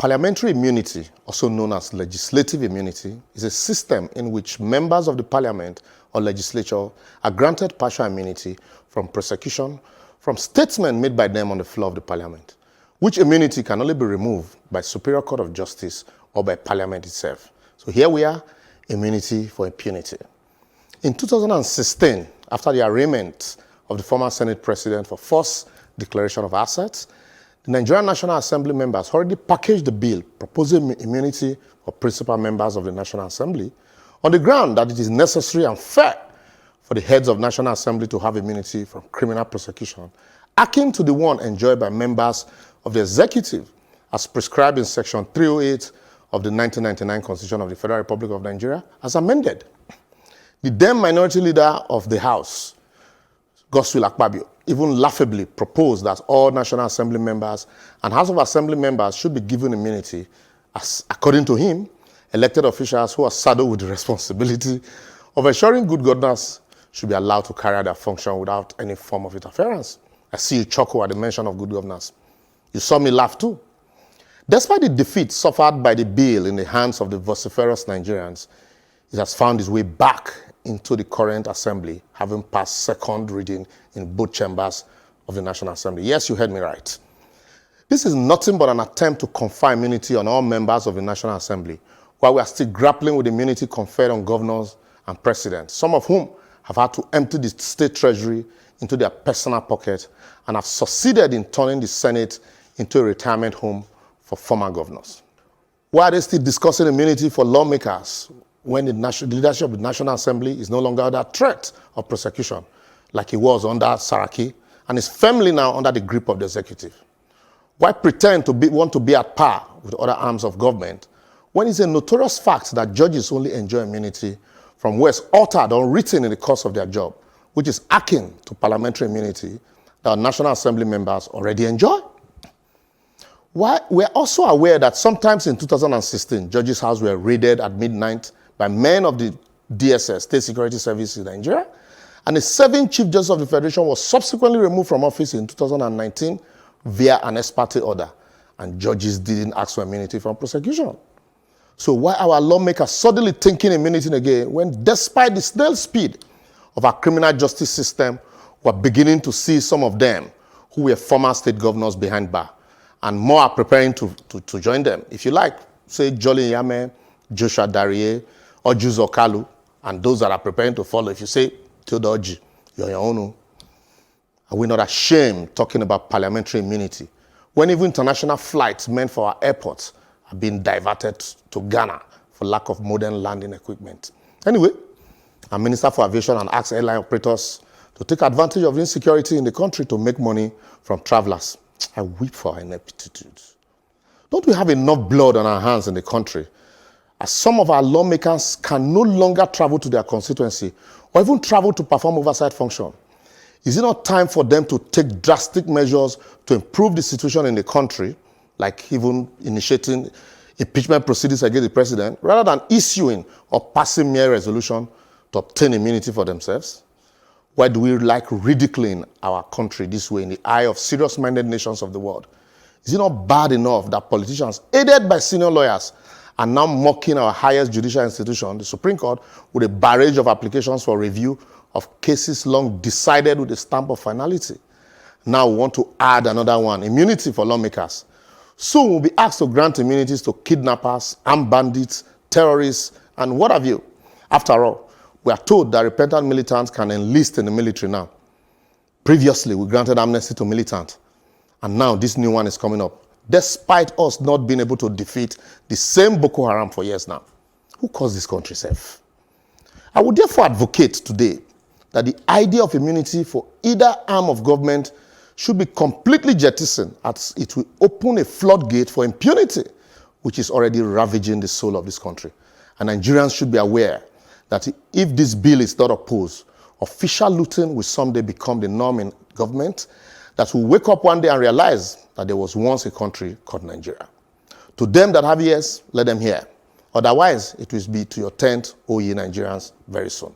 Parliamentary immunity, also known as legislative immunity, is a system in which members of the parliament or legislature are granted partial immunity from prosecution from statements made by them on the floor of the parliament, which immunity can only be removed by Superior Court of Justice or by parliament itself. So here we are, immunity for impunity. In 2016, after the arraignment of the former Senate President for false declaration of assets, the Nigerian National Assembly members already packaged the bill proposing immunity for principal members of the National Assembly on the ground that it is necessary and fair for the heads of National Assembly to have immunity from criminal prosecution, akin to the one enjoyed by members of the executive as prescribed in Section 308 of the 1999 Constitution of the Federal Republic of Nigeria as amended. The then minority leader of the House, Godswill Akpabio, even laughably proposed that all National Assembly members and House of Assembly members should be given immunity as, according to him, elected officials who are saddled with the responsibility of ensuring good governance should be allowed to carry out their function without any form of interference. I see you chuckle at the mention of good governance. You saw me laugh too. Despite the defeat suffered by the bill in the hands of the vociferous Nigerians, it has found its way back into the current assembly, having passed second reading in both chambers of the National Assembly. Yes, you heard me right. This is nothing but an attempt to confer immunity on all members of the National Assembly, while we are still grappling with immunity conferred on governors and presidents, some of whom have had to empty the state treasury into their personal pocket and have succeeded in turning the Senate into a retirement home for former governors. Why are they still discussing immunity for lawmakers when the leadership of the National Assembly is no longer under threat of prosecution, like it was under Saraki, and is firmly now under the grip of the executive? Why pretend to want to be at par with other arms of government when it's a notorious fact that judges only enjoy immunity from words uttered or written in the course of their job, which is akin to parliamentary immunity that National Assembly members already enjoy? Why? We're also aware that sometimes in 2016, judges' houses were raided at midnight by men of the DSS, State Security Service in Nigeria, and the 7th Chief Justice of the Federation was subsequently removed from office in 2019 via an ex parte order, and judges didn't ask for immunity from prosecution. So why are our lawmakers suddenly thinking immunity again when, despite the snail speed of our criminal justice system, we're beginning to see some of them who were former state governors behind bar, and more are preparing to join them? If you like, say Jolly Yame, Joshua Darie, or Juzo Kalu, and those that are preparing to follow. If you say Theodoji, you're your own. Are we not ashamed talking about parliamentary immunity when even international flights meant for our airports are being diverted to Ghana for lack of modern landing equipment? Anyway, our Minister for Aviation and asked airline operators to take advantage of insecurity in the country to make money from travelers. I weep for our ineptitude. Don't we have enough blood on our hands in the country, as some of our lawmakers can no longer travel to their constituency or even travel to perform oversight function? Is it not time for them to take drastic measures to improve the situation in the country, like even initiating impeachment proceedings against the president, rather than issuing or passing mere resolution to obtain immunity for themselves? Why do we like ridiculing our country this way in the eye of serious-minded nations of the world? Is it not bad enough that politicians, aided by senior lawyers, are now mocking our highest judicial institution, the Supreme Court, with a barrage of applications for review of cases long decided with a stamp of finality? Now we want to add another one, immunity for lawmakers. Soon we'll be asked to grant immunities to kidnappers, armed bandits, terrorists, and what have you. After all, we are told that repentant militants can enlist in the military now. Previously, we granted amnesty to militants, and now this new one is coming up, despite us not being able to defeat the same Boko Haram for years now. Who caused this country safe? I would therefore advocate today that the idea of immunity for either arm of government should be completely jettisoned, as it will open a floodgate for impunity, which is already ravaging the soul of this country. And Nigerians should be aware that if this bill is not opposed, official looting will someday become the norm in government, that will wake up one day and realize that there was once a country called Nigeria. To them that have ears, let them hear. Otherwise, it will be to your tent, O ye Nigerians, very soon.